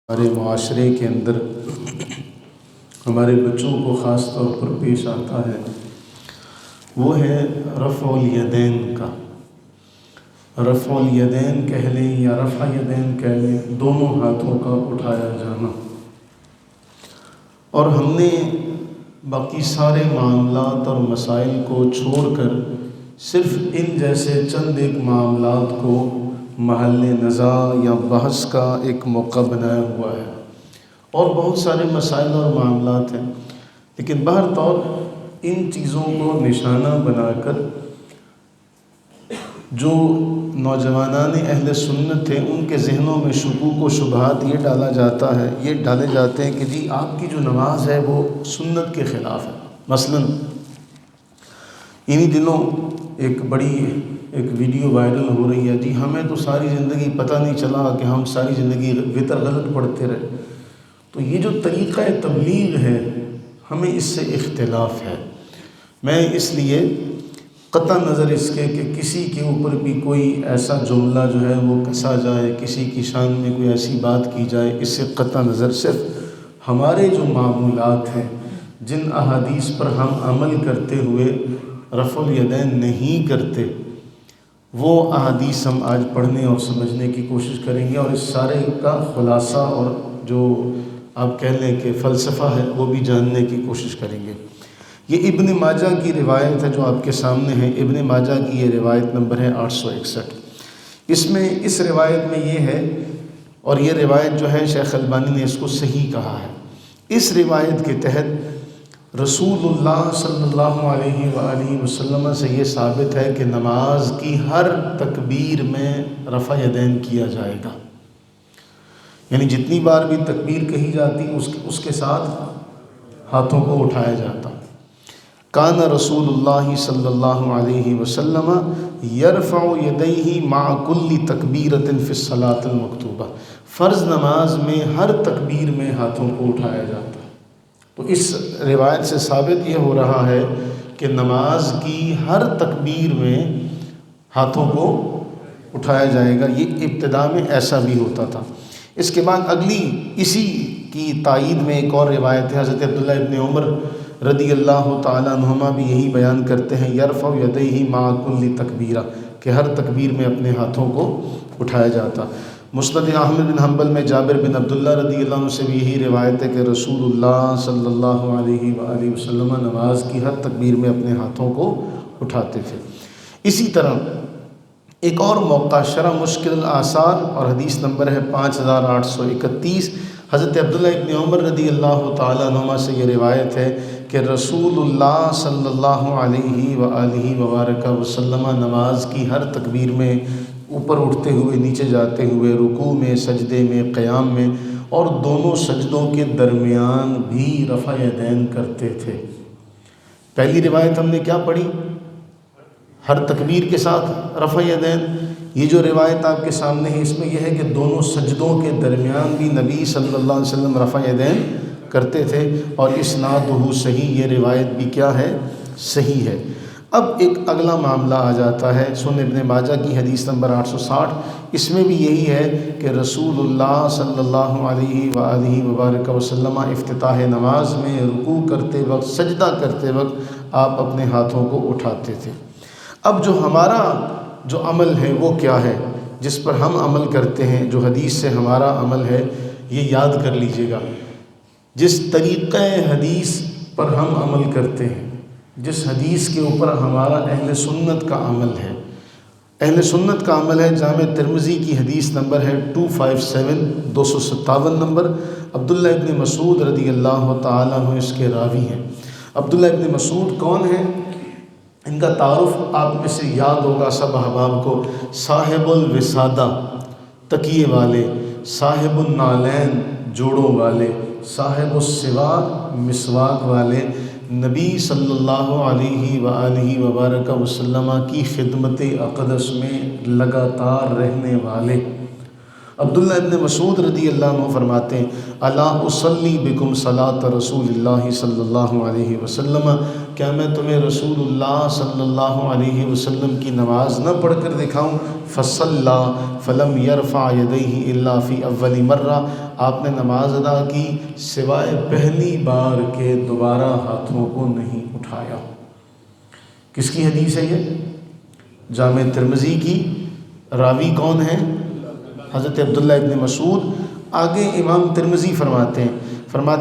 ہمارے معاشرے کے اندر ہمارے بچوں کو خاص طور پر پیش آتا ہے وہ ہے رفع الیدین کا۔ رفع الیدین کہہ لیں یا رفع یدین کہہ لیں، دونوں ہاتھوں کا اٹھایا جانا۔ اور ہم نے باقی سارے معاملات اور مسائل کو چھوڑ کر صرف ان جیسے چند ایک معاملات کو محل نزاع یا بحث کا ایک موقع بنایا ہوا ہے، اور بہت سارے مسائل اور معاملات ہیں، لیکن بہرطور ان چیزوں کو نشانہ بنا کر جو نوجوانان اہل سنت ہیں ان کے ذہنوں میں شکوک و شبہات یہ ڈالے جاتے ہیں کہ جی آپ کی جو نماز ہے وہ سنت کے خلاف ہے۔ مثلا انہی دنوں ایک ویڈیو وائرل ہو رہی ہے، جی ہمیں تو ساری زندگی پتہ نہیں چلا کہ ہم ساری زندگی وطر غلط پڑھتے رہے۔ تو یہ جو طریقہ تبلیغ ہے ہمیں اس سے اختلاف ہے۔ میں اس لیے قطع نظر اس کے کہ کسی کے اوپر بھی کوئی ایسا جملہ جو ہے وہ کسا جائے، کسی کی شان میں کوئی ایسی بات کی جائے، اس سے قطع نظر صرف ہمارے جو معمولات ہیں، جن احادیث پر ہم عمل کرتے ہوئے رفع الیدین نہیں کرتے، وہ احادیث ہم آج پڑھنے اور سمجھنے کی کوشش کریں گے، اور اس سارے کا خلاصہ اور جو آپ کہہ لیں کہ فلسفہ ہے وہ بھی جاننے کی کوشش کریں گے۔ یہ ابن ماجہ کی روایت ہے جو آپ کے سامنے ہے۔ ابن ماجہ کی یہ روایت نمبر ہے 861۔ اس روایت میں یہ ہے، اور یہ روایت جو ہے شیخ البانی نے اس کو صحیح کہا ہے۔ اس روایت کے تحت رسول اللہ صلی اللہ علیہ وآلہ وسلم سے یہ ثابت ہے کہ نماز کی ہر تکبیر میں رفع یدین کیا جائے گا، یعنی جتنی بار بھی تکبیر کہی جاتی اس کے ساتھ ہاتھوں کو اٹھایا جاتا۔ کان رسول اللہ صلی اللہ علیہ وسلم یرفع یدیہ مع کل تکبیرۃ فی الصلاۃ المکتوبہ، فرض نماز میں ہر تکبیر میں ہاتھوں کو اٹھایا جاتا ہے۔ تو اس روایت سے ثابت یہ ہو رہا ہے کہ نماز کی ہر تکبیر میں ہاتھوں کو اٹھایا جائے گا۔ یہ ابتدا میں ایسا بھی ہوتا تھا۔ اس کے بعد اگلی اسی کی تائید میں ایک اور روایت ہے، حضرت عبداللہ ابن عمر رضی اللہ تعالیٰ عنہما بھی یہی بیان کرتے ہیں، یرفع یدیہ مع کل تکبیرہ، کہ ہر تکبیر میں اپنے ہاتھوں کو اٹھایا جاتا۔ مسند احمد بن حنبل میں جابر بن عبداللہ رضی اللہ عنہ سے بھی یہی روایت ہے کہ رسول اللہ صلی اللہ علیہ وآلہ وسلم نماز کی ہر تکبیر میں اپنے ہاتھوں کو اٹھاتے تھے۔ اسی طرح ایک اور موقع شرح مشکل الآثار اور حدیث نمبر ہے 5831، حضرت عبداللہ ابن عمر رضی اللہ تعالیٰ عنہما سے یہ روایت ہے کہ رسول اللہ صلی اللہ علیہ وآلہ وبارک وسلم نماز کی ہر تکبیر میں اوپر اٹھتے ہوئے، نیچے جاتے ہوئے، رکوع میں، سجدے میں، قیام میں، اور دونوں سجدوں کے درمیان بھی رفع یدین کرتے تھے۔ پہلی روایت ہم نے کیا پڑھی؟ ہر تکبیر کے ساتھ رفع یدین۔ یہ جو روایت آپ کے سامنے ہے اس میں یہ ہے کہ دونوں سجدوں کے درمیان بھی نبی صلی اللہ علیہ وسلم رفع یدین کرتے تھے، اور اسنادہ صحیح، یہ روایت بھی کیا ہے؟ صحیح ہے۔ اب ایک اگلا معاملہ آ جاتا ہے سنن ابن ماجہ کی حدیث نمبر 860۔ اس میں بھی یہی ہے کہ رسول اللہ صلی اللہ علیہ وآلہ وبارک وسلم افتتاح نماز میں رکوع کرتے وقت، سجدہ کرتے وقت آپ اپنے ہاتھوں کو اٹھاتے تھے۔ اب جو ہمارا جو عمل ہے وہ کیا ہے، جس پر ہم عمل کرتے ہیں، جو حدیث سے ہمارا عمل ہے، یہ یاد کر لیجئے گا۔ جس طریقہ حدیث پر ہم عمل کرتے ہیں، جس حدیث کے اوپر ہمارا اہل سنت کا عمل ہے، اہل سنت کا عمل ہے جامع ترمذی کی حدیث نمبر ہے 257، 257 نمبر۔ عبداللہ ابن مسعود رضی اللہ تعالیٰ عنہ اس کے راوی ہیں۔ عبداللہ ابن مسعود کون ہیں؟ ان کا تعارف آپ میں سے یاد ہوگا سب احباب کو، صاحب الوسادہ، تکیے والے، صاحب النالین، جوڑوں والے، صاحب السواک، مسواک والے، نبی صلی اللہ علیہ وآلہ وبارک وسلم کی خدمت اقدس میں لگاتار رہنے والے، عبداللہ ابن مسعود رضی اللہ عنہ فرماتے ہیں الا اصلی بکم صلاۃ رسول اللہ صلی اللہ علیہ وسلم، کیا میں تمہیں رسول اللہ صلی اللہ علیہ وسلم کی نماز نہ پڑھ کر دکھاؤں؟ فصلی فلم یرفع یدیہ الا فی اول مرہ، آپ نے نماز ادا کی سوائے پہلی بار کے دوبارہ ہاتھوں کو نہیں اٹھایا۔ کس کی حدیث ہے یہ؟ جامع ترمذی کی۔ راوی کون ہیں؟ حضرت عبداللہ ابن مسعود۔ آگے امام ترمذی فرماتے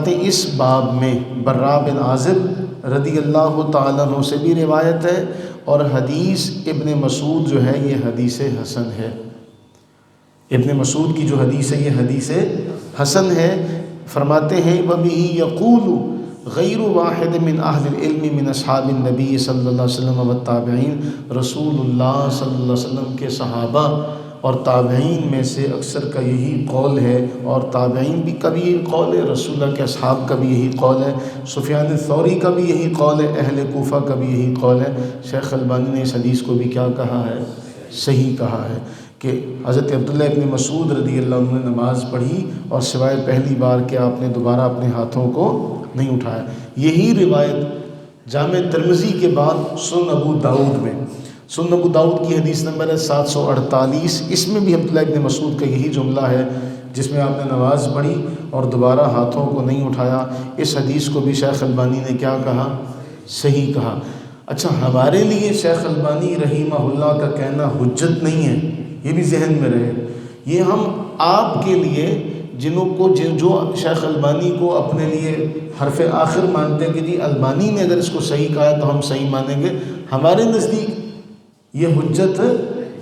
ہیں اس باب میں براء بن عازب رضی اللہ تعالیٰ عنہ سے بھی روایت ہے، اور حدیث ابن مسعود جو ہے یہ حدیث حسن ہے۔ ابن مسعود کی جو حدیث ہے یہ حدیث حسن ہے۔ فرماتے ہیں وَبِهِ يَقُولُ غیر واحد من اہل العلم من اصحاب النبی صلی اللہ علیہ وسلم والتابعین، رسول اللہ صلی اللہ علیہ وسلم کے صحابہ اور تابعین میں سے اکثر کا یہی قول ہے، اور تابعین بھی کا بھی یہی قول ہے، رسول اللہ کے اصحاب کا بھی یہی قول ہے، سفیان الثوری کا بھی یہی قول ہے، اہل کوفہ کا بھی یہی قول ہے۔ شیخ البانی نے اس حدیث کو بھی کیا کہا ہے؟ صحیح کہا ہے کہ حضرت عبداللہ ابن مسعود رضی اللہ عنہ نے نماز پڑھی اور سوائے پہلی بار کہ آپ نے دوبارہ اپنے ہاتھوں کو نہیں اٹھایا۔ یہی روایت جامع ترمذی کے بعد سنن ابو داؤد میں، سنن ابو داؤد کی حدیث نمبر ہے 748، اس میں بھی عبداللہ ابن مسعود کا یہی جملہ ہے جس میں آپ نے نماز پڑھی اور دوبارہ ہاتھوں کو نہیں اٹھایا۔ اس حدیث کو بھی شیخ البانی نے کیا کہا؟ صحیح کہا۔ اچھا، ہمارے لیے شیخ البانی رحمہ اللہ کا کہنا حجت نہیں ہے، یہ بھی ذہن میں رہے۔ یہ ہم آپ کے لیے جنہوں کو جو شیخ البانی کو اپنے لیے حرف آخر مانتے ہیں کہ جی البانی نے اگر اس کو صحیح کہا ہے تو ہم صحیح مانیں گے، ہمارے نزدیک یہ حجت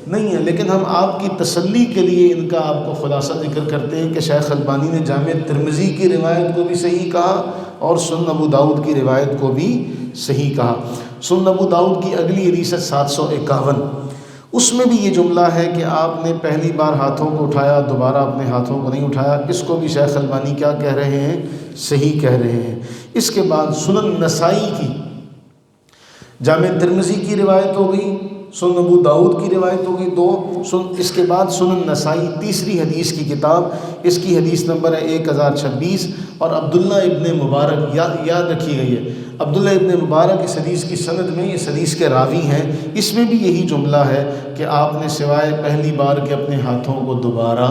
نہیں ہے، لیکن ہم آپ کی تسلی کے لیے ان کا آپ کو خلاصہ ذکر کرتے ہیں کہ شیخ البانی نے جامع ترمذی کی روایت کو بھی صحیح کہا اور سنن ابو داؤد کی روایت کو بھی صحیح کہا۔ سنن ابو داؤد کی اگلی حدیث 751، اس میں بھی یہ جملہ ہے کہ آپ نے پہلی بار ہاتھوں کو اٹھایا، دوبارہ اپنے ہاتھوں کو نہیں اٹھایا۔ اس کو بھی شیخ البانی کیا کہہ رہے ہیں؟ صحیح کہہ رہے ہیں۔ اس کے بعد سنن نسائی کی، جامع ترمذی کی روایت ہو گئی، سنن ابو داؤد کی روایت ہو گئی دو، اس کے بعد سنن نسائی تیسری حدیث کی کتاب، اس کی حدیث نمبر ہے 1026، اور عبداللہ ابن مبارک، یاد رکھیے گئی ہے عبداللہ ابن مبارک اس حدیث کی سند میں، اس حدیث کے راوی ہیں، اس میں بھی یہی جملہ ہے کہ آپ نے سوائے پہلی بار کے اپنے ہاتھوں کو دوبارہ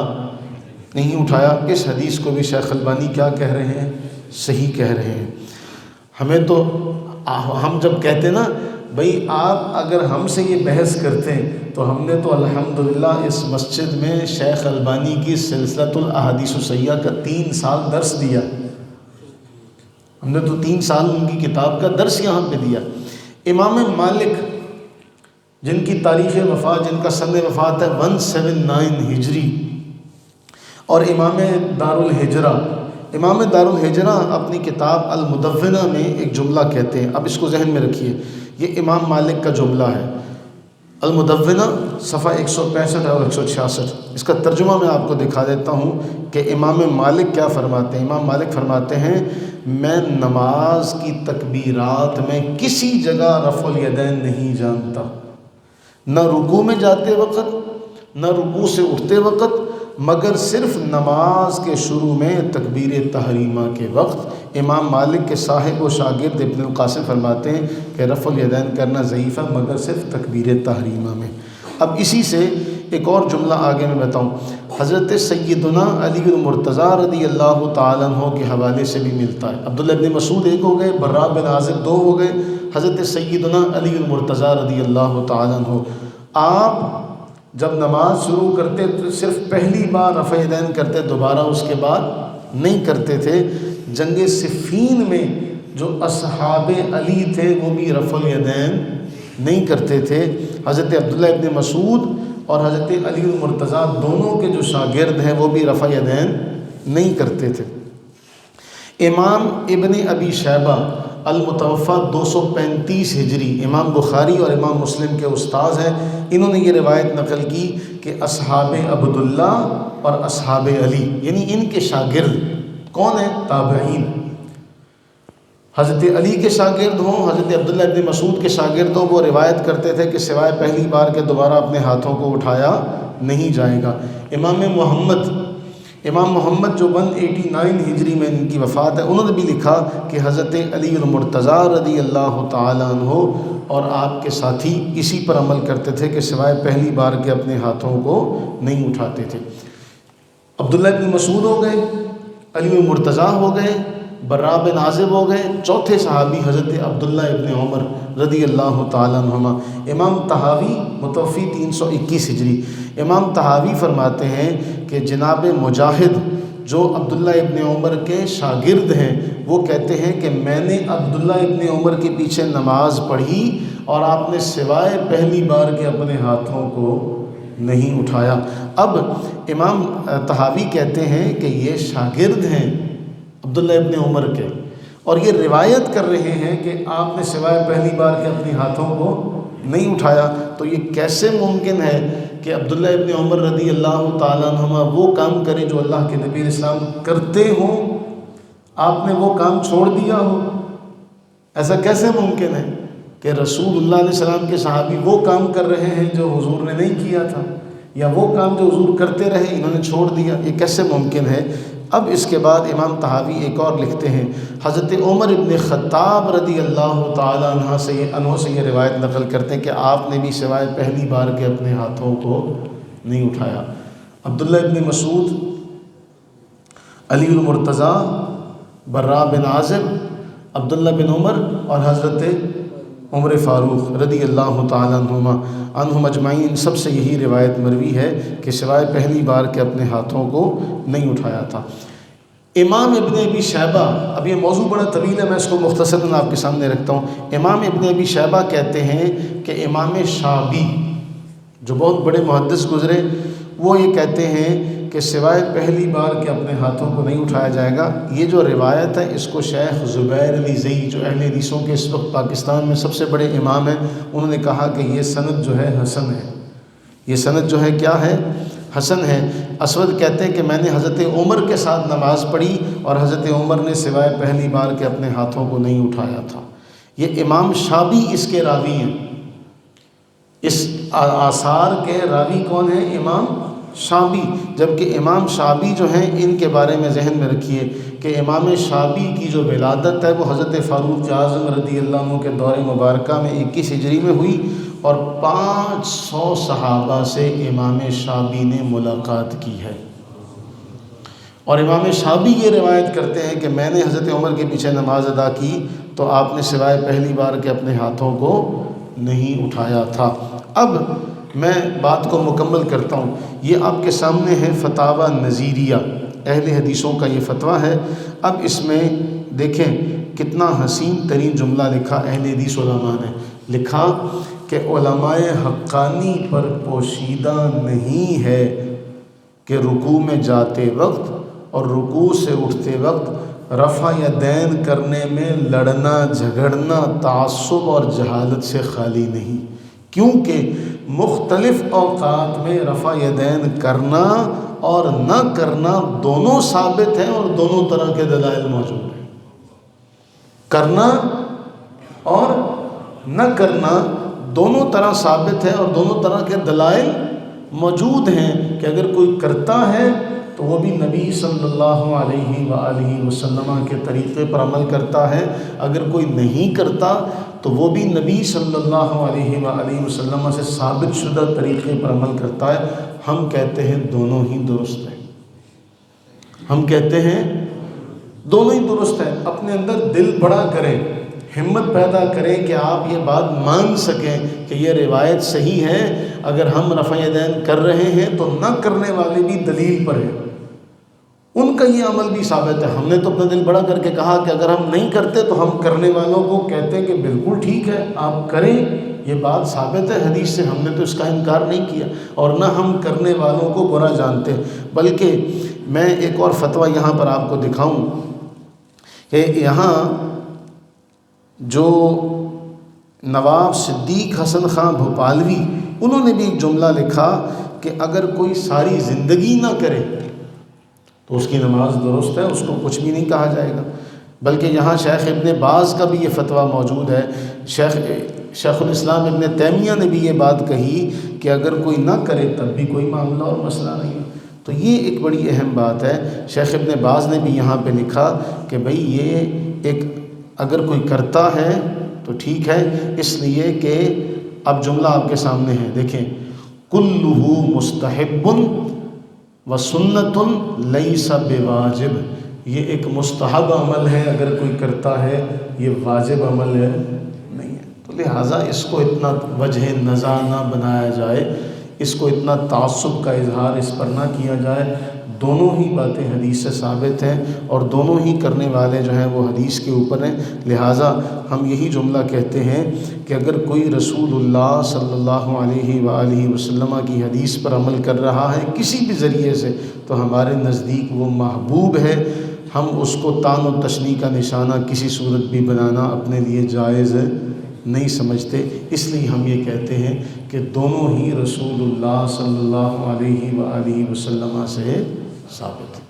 نہیں اٹھایا۔ اس حدیث کو بھی شیخ البانی کیا کہہ رہے ہیں؟ صحیح کہہ رہے ہیں۔ ہمیں تو ہم جب کہتے ہیں نا بھئی آپ اگر ہم سے یہ بحث کرتے ہیں تو ہم نے تو الحمدللہ اس مسجد میں شیخ البانی کی سلسلۃ الاحادیث الصحیحہ کا 3 سال درس دیا، ہم نے تو 3 سال ان کی کتاب کا درس یہاں پہ دیا۔ امام مالک جن کی تاریخ وفات، جن کا سن وفات ہے 179 ہجری، اور امام دار الہجرہ اپنی کتاب المدونہ میں ایک جملہ کہتے ہیں، اب اس کو ذہن میں رکھیے، یہ امام مالک کا جملہ ہے، المدونہ صفحہ 165 اور 166۔ اس کا ترجمہ میں آپ کو دکھا دیتا ہوں کہ امام مالک کیا فرماتے ہیں۔ امام مالک فرماتے ہیں میں نماز کی تکبیرات میں کسی جگہ رفع الیدین نہیں جانتا، نہ رکوع میں جاتے وقت نہ رکوع سے اٹھتے وقت، مگر صرف نماز کے شروع میں تکبیر تحریمہ کے وقت۔ امام مالک کے صاحب و شاگرد ابن القاسم فرماتے ہیں کہ رفع الیدین کرنا ضعیف ہے مگر صرف تکبیر تحریمہ میں۔ اب اسی سے ایک اور جملہ آگے میں بتاؤں، حضرت سیدنا علی بن مرتضیٰ رضی اللہ تعالیٰ عنہ کے حوالے سے بھی ملتا ہے۔ عبداللہ ابن مسعود ایک ہو گئے، براء بن عازب 2 ہو گئے، حضرت سیدنا علی بن مرتضیٰ رضی اللہ تعالیٰ عنہ، آپ جب نماز شروع کرتے تو صرف پہلی بار رفع یدین کرتے، دوبارہ اس کے بعد نہیں کرتے تھے۔ جنگ صفین میں جو اصحاب علی تھے وہ بھی رفع الیدین نہیں کرتے تھے۔ حضرت عبداللہ ابن مسعود اور حضرت علی بن مرتضیٰ دونوں کے جو شاگرد ہیں وہ بھی رفع یدین نہیں کرتے تھے۔ امام ابن ابی شیبہ المتوفیٰ 235 ہجری، امام بخاری اور امام مسلم کے استاذ ہیں، انہوں نے یہ روایت نقل کی کہ اصحاب عبداللہ اور اصحاب علی، یعنی ان کے شاگرد کون ہیں؟ تابعین، حضرت علی کے شاگرد ہوں، حضرت عبداللہ ابن مسعود کے شاگرد ہوں، وہ روایت کرتے تھے کہ سوائے پہلی بار کے دوبارہ اپنے ہاتھوں کو اٹھایا نہیں جائے گا۔ امام محمد جو 189 ہجری میں ان کی وفات ہے، انہوں نے بھی لکھا کہ حضرت علی المرتضیٰ رضی اللہ تعالیٰ عنہ اور آپ کے ساتھی اسی پر عمل کرتے تھے کہ سوائے پہلی بار کے اپنے ہاتھوں کو نہیں اٹھاتے تھے۔ عبداللہ بن مسعود ہو گئے، علی المرتضیٰ ہو گئے، برا بن عازب ہو گئے، چوتھے صحابی حضرت عبداللہ ابن عمر رضی اللہ تعالیٰ عنہما۔ امام طحاوی متوفی 321 ہجری، امام طحاوی فرماتے ہیں کہ جناب مجاہد جو عبداللہ ابن عمر کے شاگرد ہیں، وہ کہتے ہیں کہ میں نے عبداللہ ابن عمر کے پیچھے نماز پڑھی اور آپ نے سوائے پہلی بار کے اپنے ہاتھوں کو نہیں اٹھایا۔ اب امام طحاوی کہتے ہیں کہ یہ شاگرد ہیں عبداللہ ابن عمر کے، اور یہ روایت کر رہے ہیں کہ آپ نے سوائے پہلی بار کے اپنے ہاتھوں کو نہیں اٹھایا، تو یہ کیسے ممکن ہے کہ عبداللہ ابن عمر رضی اللہ تعالیٰ عنہما وہ کام کریں جو اللہ کے نبی علیہ السلام کرتے ہوں، آپ نے وہ کام چھوڑ دیا ہو؟ ایسا کیسے ممکن ہے کہ رسول اللہ علیہ السلام کے صحابی وہ کام کر رہے ہیں جو حضور نے نہیں کیا تھا، یا وہ کام جو حضور کرتے رہے انہوں نے چھوڑ دیا؟ یہ کیسے ممکن ہے؟ اب اس کے بعد امام طحاوی ایک اور لکھتے ہیں، حضرت عمر ابن خطاب رضی اللہ تعالیٰ عنہ سے یہ روایت نقل کرتے ہیں کہ آپ نے بھی سوائے پہلی بار کے اپنے ہاتھوں کو نہیں اٹھایا۔ عبداللہ ابن مسعود، علی المرتضیٰ، برا بن عازب، عبداللہ بن عمر اور حضرت عمر فاروق رضی اللہ تعالیٰ عنہم اجمعین، سب سے یہی روایت مروی ہے کہ سوائے پہلی بار کے اپنے ہاتھوں کو نہیں اٹھایا تھا۔ امام ابن ابی شیبہ، اب یہ موضوع بڑا طویل ہے، میں اس کو مختصراً آپ کے سامنے رکھتا ہوں۔ امام ابن ابی شیبہ کہتے ہیں کہ امام شعبی جو بہت بڑے محدث گزرے، وہ یہ کہتے ہیں کہ سوائے پہلی بار کے اپنے ہاتھوں کو نہیں اٹھایا جائے گا۔ یہ جو روایت ہے اس کو شیخ زبیر علی زئی، جو اہل حدیثوں کے اس وقت پاکستان میں سب سے بڑے امام ہیں، انہوں نے کہا کہ یہ سند جو ہے حسن ہے، یہ سند جو ہے کیا ہے؟ حسن ہے۔ اسود کہتے ہیں کہ میں نے حضرت عمر کے ساتھ نماز پڑھی اور حضرت عمر نے سوائے پہلی بار کے اپنے ہاتھوں کو نہیں اٹھایا تھا۔ یہ امام شعبی اس کے راوی ہیں، اس آثار کے راوی کون ہیں؟ امام شعبی۔ جبکہ امام شعبی جو ہیں ان کے بارے میں ذہن میں رکھیے کہ امام شعبی کی جو ولادت ہے وہ حضرت فاروق اعظم رضی اللہ عنہ کے دور مبارکہ میں 21 ہجری میں ہوئی، اور 500 صحابہ سے امام شعبی نے ملاقات کی ہے۔ اور امام شعبی یہ روایت کرتے ہیں کہ میں نے حضرت عمر کے پیچھے نماز ادا کی تو آپ نے سوائے پہلی بار کے اپنے ہاتھوں کو نہیں اٹھایا تھا۔ اب میں بات کو مکمل کرتا ہوں۔ یہ آپ کے سامنے ہے فتاوی نظیریہ، اہل حدیثوں کا یہ فتویٰ ہے۔ اب اس میں دیکھیں کتنا حسین ترین جملہ لکھا اہل حدیث علماء نے، لکھا کہ علماء حقانی پر پوشیدہ نہیں ہے کہ رکوع میں جاتے وقت اور رکوع سے اٹھتے وقت رفع یدین کرنے میں لڑنا جھگڑنا تعصب اور جہالت سے خالی نہیں، کیونکہ مختلف اوقات میں رفع یدین کرنا اور نہ کرنا دونوں ثابت ہیں اور دونوں طرح کے دلائل موجود ہیں۔ کرنا اور نہ کرنا دونوں طرح ثابت ہے اور دونوں طرح کے دلائل موجود ہیں کہ اگر کوئی کرتا ہے تو وہ بھی نبی صلی اللہ علیہ وآلہ وسلم کے طریقے پر عمل کرتا ہے، اگر کوئی نہیں کرتا تو وہ بھی نبی صلی اللہ علیہ وآلہ وسلم سے ثابت شدہ طریقے پر عمل کرتا ہے۔ ہم کہتے ہیں دونوں ہی درست ہیں، ہم کہتے ہیں دونوں ہی درست ہیں۔ اپنے اندر دل بڑا کریں، ہمت پیدا کریں کہ آپ یہ بات مان سکیں کہ یہ روایت صحیح ہے۔ اگر ہم رفع یدین کر رہے ہیں تو نہ کرنے والے بھی دلیل پر ہیں، ان کا یہ عمل بھی ثابت ہے۔ ہم نے تو اپنا دل بڑا کر کے کہا کہ اگر ہم نہیں کرتے تو ہم کرنے والوں کو کہتے ہیں کہ بالکل ٹھیک ہے آپ کریں، یہ بات ثابت ہے حدیث سے، ہم نے تو اس کا انکار نہیں کیا، اور نہ ہم کرنے والوں کو برا جانتے۔ بلکہ میں ایک اور فتویٰ یہاں پر آپ کو دکھاؤں کہ یہاں جو نواب صدیق حسن خان بھوپالوی، انہوں نے بھی ایک جملہ لکھا کہ اگر کوئی ساری زندگی نہ کرے تو اس کی نماز درست ہے، اس کو کچھ بھی نہیں کہا جائے گا۔ بلکہ یہاں شیخ ابن باز کا بھی یہ فتویٰ موجود ہے، شیخ شیخ الاسلام ابن تیمیہ نے بھی یہ بات کہی کہ اگر کوئی نہ کرے تب بھی کوئی معاملہ اور مسئلہ نہیں ہے۔ تو یہ ایک بڑی اہم بات ہے۔ شیخ ابن باز نے بھی یہاں پہ لکھا کہ بھئی یہ ایک اگر کوئی کرتا ہے تو ٹھیک ہے، اس لیے کہ اب جملہ آپ کے سامنے ہے، دیکھیں، کلہ مستحب و سنت لیس بواجب، یہ ایک مستحب عمل ہے اگر کوئی کرتا ہے، یہ واجب عمل ہے نہیں ہے۔ تو لہٰذا اس کو اتنا وجہ نزاع نہ بنایا جائے، اس کو اتنا تعصب کا اظہار اس پر نہ کیا جائے۔ دونوں ہی باتیں حدیث سے ثابت ہیں اور دونوں ہی کرنے والے جو ہیں وہ حدیث کے اوپر ہیں۔ لہٰذا ہم یہی جملہ کہتے ہیں کہ اگر کوئی رسول اللہ صلی اللہ علیہ وآلہ وسلم کی حدیث پر عمل کر رہا ہے کسی بھی ذریعے سے، تو ہمارے نزدیک وہ محبوب ہے۔ ہم اس کو طعن و تشنیع کا نشانہ کسی صورت بھی بنانا اپنے لیے جائز نہیں سمجھتے، اس لیے ہم یہ کہتے ہیں کہ دونوں ہی رسول اللہ صلی اللہ علیہ وآلہ وسلم سے ثابت ہے۔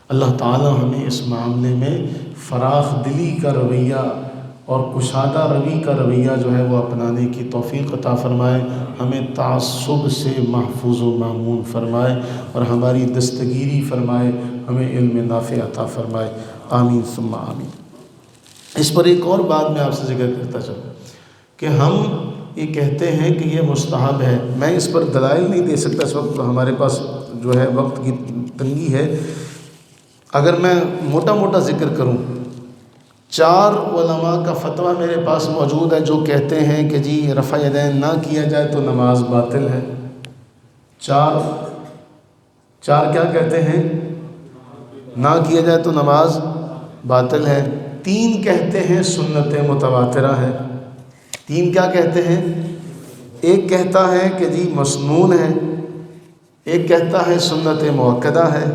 اللہ تعالی ہمیں اس معاملے میں فراخ دلی کا رویہ اور کشادہ روی کا رویہ جو ہے وہ اپنانے کی توفیق عطا فرمائے، ہمیں تعصب سے محفوظ و مامون فرمائے اور ہماری دستگیری فرمائے، ہمیں علم نافع عطا فرمائے، آمین ثم آمین۔ اس پر ایک اور بات میں آپ سے ذکر کرتا چلوں کہ ہم یہ کہتے ہیں کہ یہ مستحب ہے۔ میں اس پر دلائل نہیں دے سکتا، اس وقت ہمارے پاس جو ہے وقت کی تنگی ہے۔ اگر میں موٹا موٹا ذکر کروں، 4 علماء کا فتویٰ میرے پاس موجود ہے جو کہتے ہیں کہ جی رفع یدین نہ کیا جائے تو نماز باطل ہے۔ 4 کیا کہتے ہیں؟ نہ کیا جائے تو نماز باطل ہے۔ 3 کہتے ہیں سنت متواترہ ہے۔ 3 کیا کہتے ہیں؟ ایک کہتا ہے کہ جی مسنون ہے، ایک کہتا ہے سنت مؤکدہ ہے،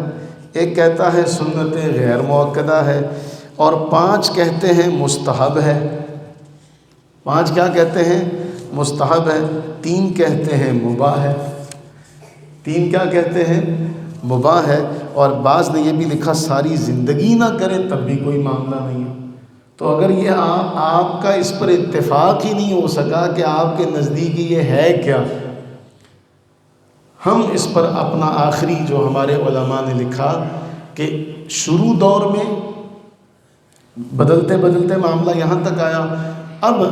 ایک کہتا ہے سنت غیر مؤکدہ ہے، اور 5 کہتے ہیں مستحب ہے۔ 5 کیا کہتے ہیں؟ مستحب ہے۔ 3 کہتے ہیں مباح ہے۔ 3 کیا کہتے ہیں؟ مباح ہے۔ اور بعض نے یہ بھی لکھا ساری زندگی نہ کرے تب بھی کوئی معاملہ نہیں ہے۔ تو اگر یہ آپ کا اس پر اتفاق ہی نہیں ہو سکا کہ آپ کے نزدیک یہ ہے کیا، ہم اس پر اپنا آخری جو ہمارے علماء نے لکھا کہ شروع دور میں بدلتے بدلتے معاملہ یہاں تک آیا، اب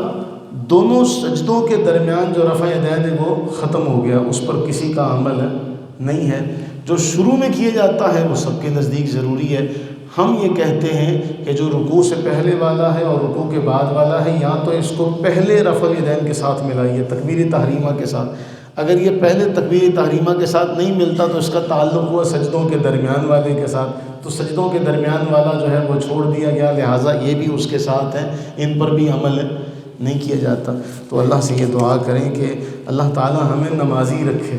دونوں سجدوں کے درمیان جو رفع یدین ہے وہ ختم ہو گیا، اس پر کسی کا عمل نہیں ہے۔ جو شروع میں کیا جاتا ہے وہ سب کے نزدیک ضروری ہے۔ ہم یہ کہتے ہیں کہ جو رکوع سے پہلے والا ہے اور رکوع کے بعد والا ہے، یا تو اس کو پہلے رفع الیدین کے ساتھ ملائیے تکبیر تحریمہ کے ساتھ۔ اگر یہ پہلے تکبیر تحریمہ کے ساتھ نہیں ملتا تو اس کا تعلق ہوا سجدوں کے درمیان والے کے ساتھ، تو سجدوں کے درمیان والا جو ہے وہ چھوڑ دیا گیا، لہٰذا یہ بھی اس کے ساتھ ہیں، ان پر بھی عمل نہیں کیا جاتا۔ تو اللہ سے یہ دعا کریں کہ اللہ تعالی ہمیں نمازی رکھے۔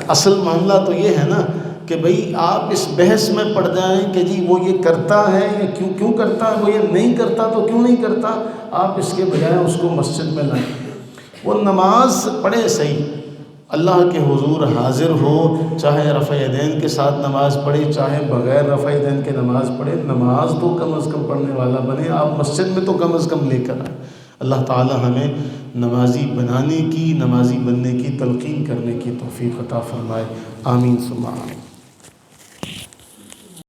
اصل معاملہ تو یہ ہے نا کہ بھئی آپ اس بحث میں پڑ جائیں کہ جی وہ یہ کرتا ہے یا کیوں کرتا ہے، وہ یہ نہیں کرتا تو کیوں نہیں کرتا۔ آپ اس کے بجائے اس کو مسجد میں لائیں، وہ نماز پڑھے صحیح، اللہ کے حضور حاضر ہو، چاہے رفع یدین کے ساتھ نماز پڑھے چاہے بغیر رفع یدین کے نماز پڑھے، نماز تو کم از کم پڑھنے والا بنے، آپ مسجد میں تو کم از کم لے کر آئیں۔ اللہ تعالی ہمیں نمازی بنانے کی، نمازی بننے کی تلقین کرنے کی توفیق عطا فرمائے، آمین ثم آمین۔